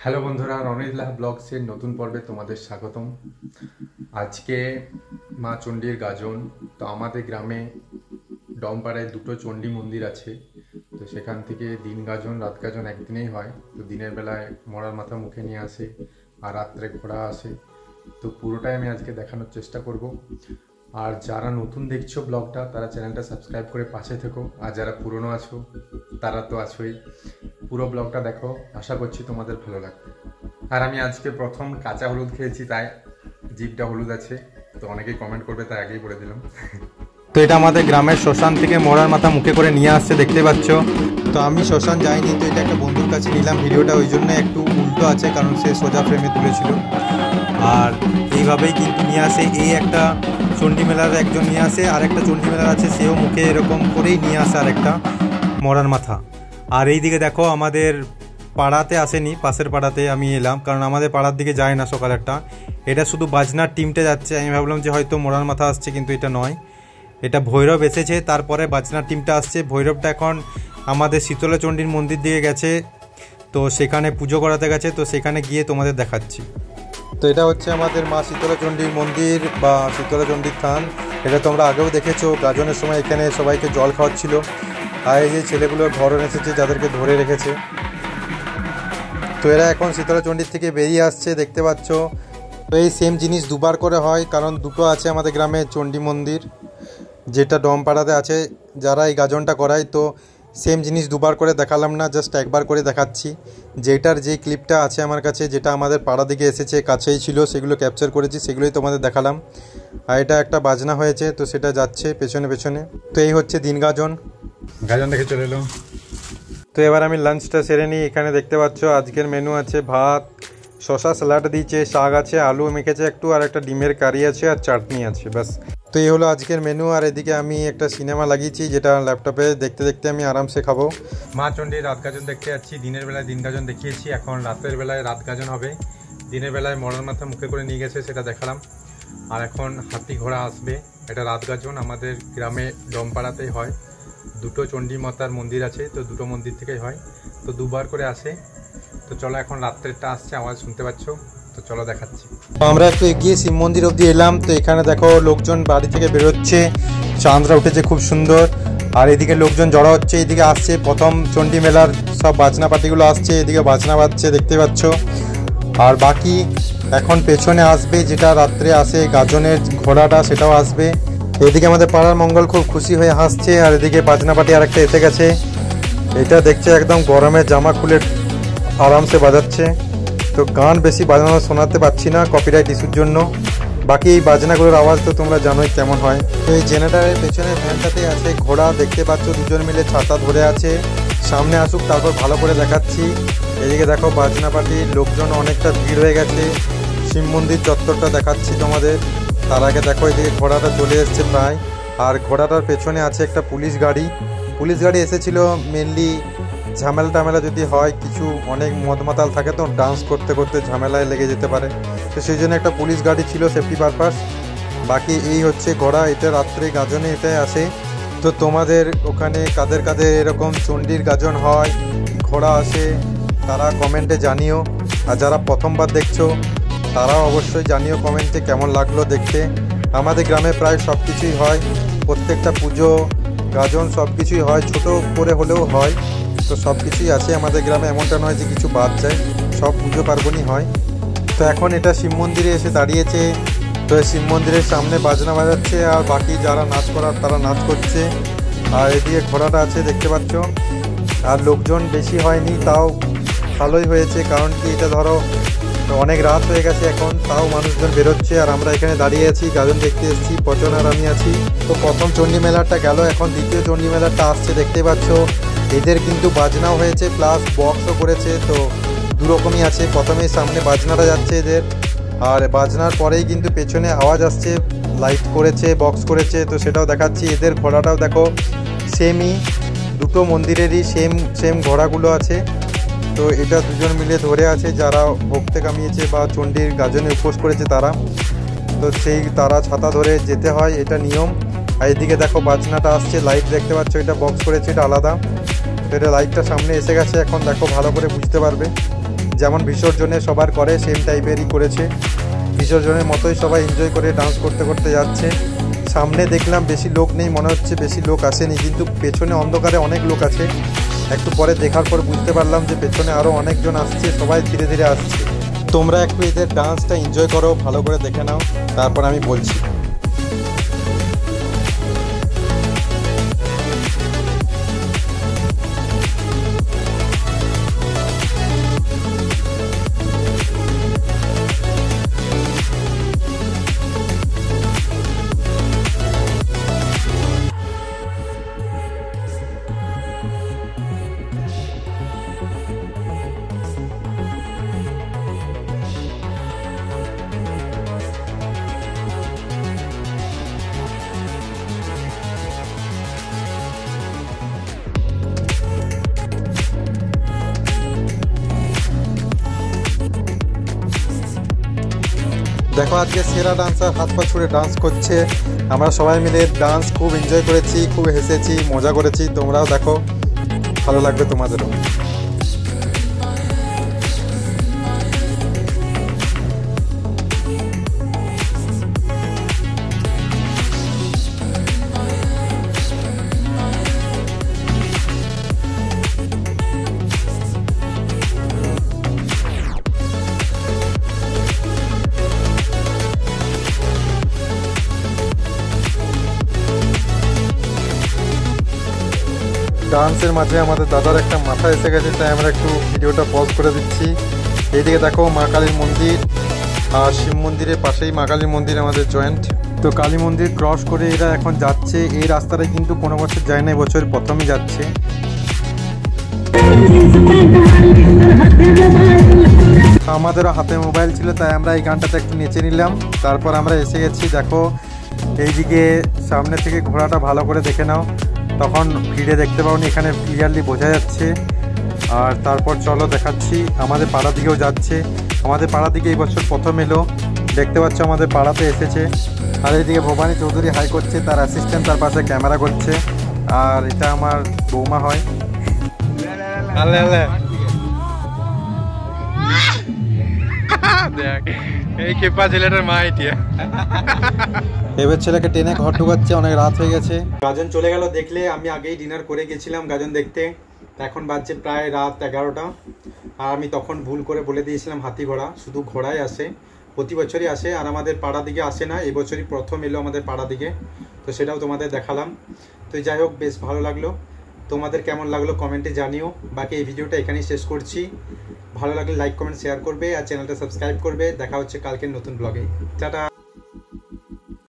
Hello বন্ধুরা, রনিত লাহা ব্লগসের নতুন পর্বে তোমাদের স্বাগতম। আজকে মা চণ্ডীর গাজন। তো আমাদের গ্রামে ডমপাড়ায় দুটো চণ্ডী মন্দির আছে। তো সেখান থেকে দিন গাজন রাত গাজন একদিনেই হয়। তো দিনের বেলায় মরার মাথা মুখে নিয়ে আসে আর রাত্রে ঘোড়া আসে। তো পুরোটাই আমি আজকে দেখানোর চেষ্টা করব। আর যারা নতুন দেখছো ব্লগটা, তারা চ্যানেলটা সাবস্ক্রাইব করে পাশে থেকো। আর যারা পুরনো আছো তারা তো আছোই, পুরো ব্লগটা দেখো, আশা করছি তোমাদের ভালো লাগবে। আর আমি আজকে প্রথম কাঁচা হলুদ খেয়েছি, তাই জিভটা হলুদ আছে। তো অনেকেই কমেন্ট করবে, তাই আগেই বলে দিলাম। তো এটা আমাদের গ্রামের শ্মশান থেকে মরার মাথা মুখে করে নিয়ে আসছে, দেখতে পাচ্ছ। তো আমি শ্মশান যাইনি, তো এটা একটা বন্ধুর কাছে নিলাম। ভিডিওটা ওই জন্য একটু উল্টো আছে, কারণ সে সোজা ফ্রেমে তুলেছিল। আর এইভাবেই কিন্তু নিয়ে আসে। এই একটা চণ্ডী মেলার একজন নিয়ে আসে, আর একটা চণ্ডী মেলার আছে, সেও মুখে এরকম করেই নিয়ে আসে আর একটা মরার মাথা। আর এই দিকে দেখো, আমাদের পাড়াতে আসেনি, পাশের পাড়াতে আমি এলাম, কারণ আমাদের পাড়ার দিকে যায় না সকাল একটা। এটা শুধু বাজনার টিমটা যাচ্ছে। আমি ভাবলাম যে হয়তো মরার মাথা আসছে, কিন্তু এটা নয়। এটা ভৈরব এসেছে, তারপরে বাজনার টিমটা আসছে। ভৈরবটা এখন আমাদের শীতলা চণ্ডীর মন্দির দিকে গেছে, তো সেখানে পুজো করাতে গেছে। তো সেখানে গিয়ে তোমাদের দেখাচ্ছি। তো এটা হচ্ছে আমাদের মা শীতলা চণ্ডীর মন্দির বা শীতলা চণ্ডীর থান। এটা তোমরা আগেও দেখেছো, গাজনের সময় এখানে সবাইকে জল খাওয়াচ্ছিল। আর এই যে ছেলেগুলোর ধরন এসেছে, যাদেরকে ধরে রেখেছে। তো এরা এখন শীতলা চণ্ডীর থেকে বেরিয়ে আসছে, দেখতে পাচ্ছ। তো এই সেম জিনিস দুবার করে হয়, কারণ দুটো আছে আমাদের গ্রামে চণ্ডী মন্দির, যেটা ডমপাড়াতে আছে যারা এই গাজনটা করায়। তো সেম জিনিস দুবার করে দেখালাম না, জাস্ট একবার করে দেখাচ্ছি। যেটার যে ক্লিপটা আছে আমার কাছে, যেটা আমাদের পাড়া দিকে এসেছে, কাছেই ছিল, সেগুলো ক্যাপচার করেছি, সেগুলোই তোমাদের দেখালাম। আর এটা একটা বাজনা হয়েছে, তো সেটা যাচ্ছে পেছনে পেছনে। তো এই হচ্ছে দিন গাজন। গাজন দেখে চলে এলো। তো এবার আমি লাঞ্চটা সেরে নিই। এখানে দেখতে পাচ্ছ আজকের মেনু আছে ভাত, শসা স্যালাড দিয়েছে, শাক আছে, আলু মেখেছে একটু, আর একটা ডিমের কারি আছে, আর চাটনি আছে, ব্যাস। তো এই হলো আজকের মেনু। আর এদিকে আমি একটা সিনেমা লাগিয়েছি, যেটা ল্যাপটপে দেখতে দেখতে আমি আরামসে খাবো। মা চণ্ডীর রাত গাজন দেখতে যাচ্ছি। দিনের বেলায় দিন গাজন দেখিয়েছি, এখন রাতের বেলায় রাত গাজন হবে। দিনের বেলায় মরার মাথা মুখে করে নিয়ে গেছে, সেটা দেখালাম। আর এখন হাতি ঘোড়া আসবে। এটা রাত গাজন আমাদের গ্রামে ডমপাড়াতেই হয়। দুটো চণ্ডী মাতার মন্দির আছে, তো দুটো মন্দির থেকেই হয়। তো দুবার করে আসে। তো চলো, এখন রাত্রেরটা আসছে, আওয়াজ শুনতে পাচ্ছ। তো চলো দেখাচ্ছি। আমরা একটু এগিয়ে শিব মন্দির অবধি এলাম। তো এখানে দেখো লোকজন বাড়ি থেকে বেরোচ্ছে, চাঁদরা উঠেছে খুব সুন্দর। আর এদিকে লোকজন জড়ো হচ্ছে, এদিকে আসছে প্রথম চণ্ডী মেলার সব বাজনা পার্টিগুলো আসছে, এদিকে বাজনা বাজছে, দেখতে পাচ্ছ। আর বাকি এখন পেছনে আসবে, যেটা রাত্রে আসে গাজনের ঘোড়াটা, সেটাও আসবে। এদিকে আমাদের পাড়ার মঙ্গল খুব খুশি হয়ে হাসছে, আর এদিকে বাজনা পার্টি আরেকটা এসে গেছে। এটা দেখছে একদম গরমে জামা খুলে আরামসে বাজাচ্ছে। তো গান বেশি বাজানো শোনাতে পারছি না কপিরাইট ইস্যুর জন্য। বাকি এই বাজনাগুলোর আওয়াজ তো তোমরা জানোই কেমন হয়। তো এই জেনারেটরের পেছনে ভ্যানটাতে আছে ঘোড়া, দেখতে পাচ্ছ দুজন মিলে ছাতা ধরে আছে। সামনে আসুক, তারপর ভালো করে দেখাচ্ছি। এদিকে দেখো বাজনা পার্টি, লোকজন অনেকটা ভিড় হয়ে গেছে। শিব মন্দির চত্বরটা দেখাচ্ছি তোমাদের। তার আগে দেখো এদিকে ঘোড়াটা চলে এসছে প্রায়। আর ঘোড়াটার পেছনে আছে একটা পুলিশ গাড়ি। পুলিশ গাড়ি এসেছিল মেনলি ঝামেলা টামেলা যদি হয়, কিছু অনেক মদমাতাল থাকে, তো ডান্স করতে করতে ঝামেলায় লেগে যেতে পারে। তো সেই জন্য একটা পুলিশ গাড়ি ছিল, সেফটি পারপাস। বাকি এই হচ্ছে ঘোড়া, এটা রাত্রে গাজনে এটাই আসে। তো তোমাদের ওখানে কাদের কাদের এরকম চণ্ডীর গাজন হয়, ঘোড়া আসে, তারা কমেন্টে জানিও। আর যারা প্রথমবার দেখছো, তারাও অবশ্যই জানিও কমেন্টে কেমন লাগলো দেখতে। আমাদের গ্রামে প্রায় সব কিছুই হয়, প্রত্যেকটা পুজো গাজন সব কিছুই হয়, ছোট করে হলেও হয়। তো সব কিছুই আছে আমাদের গ্রামে, এমনটা নয় যে কিছু বাদ যায়, সব পুজো পার্বণই হয়। তো এখন এটা শিব মন্দিরে এসে দাঁড়িয়েছে। তো শিব মন্দিরের সামনে বাজনা বাজাচ্ছে, আর বাকি যারা নাচ করার তারা নাচ করছে। আর এদিকে ঘোড়াটা আছে, দেখতে পাচ্ছ। আর লোকজন বেশি হয়নি, তাও ভালোই হয়েছে, কারণ কি এটা ধরো অনেক রাত হয়ে গেছে এখন, তাও মানুষজন বেরোচ্ছে। আর আমরা এখানে দাঁড়িয়ে আছি, গাজন দেখতে এসেছি, পচন আর আমি আছি। তো প্রথম চণ্ডী মেলাটা গেল, এখন দ্বিতীয় চণ্ডী মেলাটা আসছে, দেখতে পাচ্ছ। এদের কিন্তু বাজনাও হয়েছে প্লাস বক্সও করেছে। তো দুরকমই আছে, প্রথমেই সামনে বাজনাটা যাচ্ছে এদের, আর বাজনার পরেই কিন্তু পেছনে আওয়াজ আসছে, লাইট করেছে, বক্স করেছে। তো সেটাও দেখাচ্ছি। এদের ঘোড়াটাও দেখো সেমই, দুটো মন্দিরেরই সেম সেম ঘোড়াগুলো আছে। তো এটা দুজন মিলে ধরে আছে, যারা ভক্তে কামিয়েছে বা চণ্ডীর গাজনে উপোস করেছে তারা। তো সেই তারা ছাতা ধরে যেতে হয়, এটা নিয়ম। আর এদিকে দেখো বাজনাটা আসছে, লাইট দেখতে পাচ্ছ, এটা বক্স করেছে, এটা আলাদা। তো এটা লাইটটা সামনে এসে গেছে, এখন দেখো ভালো করে বুঝতে পারবে। যেমন বিসর্জনে সবার করে সেম টাইপেরই করেছে। বিসর্জনের মতোই সবাই এনজয় করে ডান্স করতে করতে যাচ্ছে। সামনে দেখলাম বেশি লোক নেই, মনে হচ্ছে বেশি লোক আসেনি, কিন্তু পেছনে অন্ধকারে অনেক লোক আছে। একটু পরে দেখার পর বুঝতে পারলাম যে পেছনে আরও অনেকজন আসছে, সবাই ধীরে ধীরে আসছে। তোমরা একটু এদের ডান্সটা এনজয় করো, ভালো করে দেখে নাও, তারপর আমি বলছি। দেখো আজকে সেরা ডান্সার হাত পা ছুড়ে ডান্স করছে। আমরা সবাই মিলে ডান্স খুব এনজয় করেছি, খুব হেসেছি, মজা করেছি। তোমরাও দেখো, ভালো লাগবে তোমাদেরও। ডান্সের মাঝে আমাদের দাদার একটা মাথা এসে গেছে, তাই আমরা একটু ভিডিওটা পজ করে দিচ্ছি। এইদিকে দেখো মা কালীর মন্দির, আর শিব মন্দিরের পাশেই মা কালীর মন্দির আমাদের জয়েন্ট। তো কালী মন্দির ক্রস করে এরা এখন যাচ্ছে। এই রাস্তাটা কিন্তু কোনো বছর যায় না, বছর প্রথমই যাচ্ছে। আমাদেরও হাতে মোবাইল ছিল, তাই আমরা এই গানটাতে একটু নেচে নিলাম। তারপর আমরা এসে গেছি। দেখো এইদিকে সামনে থেকে ঘোড়াটা ভালো করে দেখে নাও, তখন ভিড়ে দেখতে পাওনি, এখানে ক্লিয়ারলি বোঝা যাচ্ছে। আর তারপর চলো দেখাচ্ছি, আমাদের পাড়া দিকেও যাচ্ছে। আমাদের পাড়া দিকে এই বছর প্রথম এলো, দেখতে পাচ্ছ আমাদের পাড়াতে এসেছে। আর এইদিকে ভবানী চৌধুরী হাই করছে, তার অ্যাসিস্ট্যান্ট তার পাশে ক্যামেরা করছে। আর এটা আমার বৌমা হয়। দেখ এই খেপা ছেলেটার মা এটা। এবার ছেলেকে টেনে ঘর ঢুকাচ্ছে, অনেক রাত হয়ে গেছে। গাজন চলে গেল দেখলে, আমি আগেই ডিনার করে গেছিলাম গাজন দেখতে। এখন বাজছে প্রায় রাত 11টা। আর আমি তখন ভুল করে বলে দিয়েছিলাম হাতি ঘোড়া, শুধু ঘোড়াই আসে, প্রতি বছরই আসে। আর আমাদের পাড়া দিকে আসে না, এই বছরই প্রথম এলো আমাদের পাড়া দিকে। তো সেটাও তোমাদের দেখালাম। তো যাই হোক, বেশ ভালো লাগলো। তোমাদের কেমন লাগলো কমেন্টে জানিও। বাকি এই ভিডিওটা এখানেই শেষ করছি। ভালো লাগলে লাইক কমেন্ট শেয়ার করবে, আর চ্যানেলটা সাবস্ক্রাইব করবে। দেখা হচ্ছে কালকের নতুন ব্লগে। টাটা।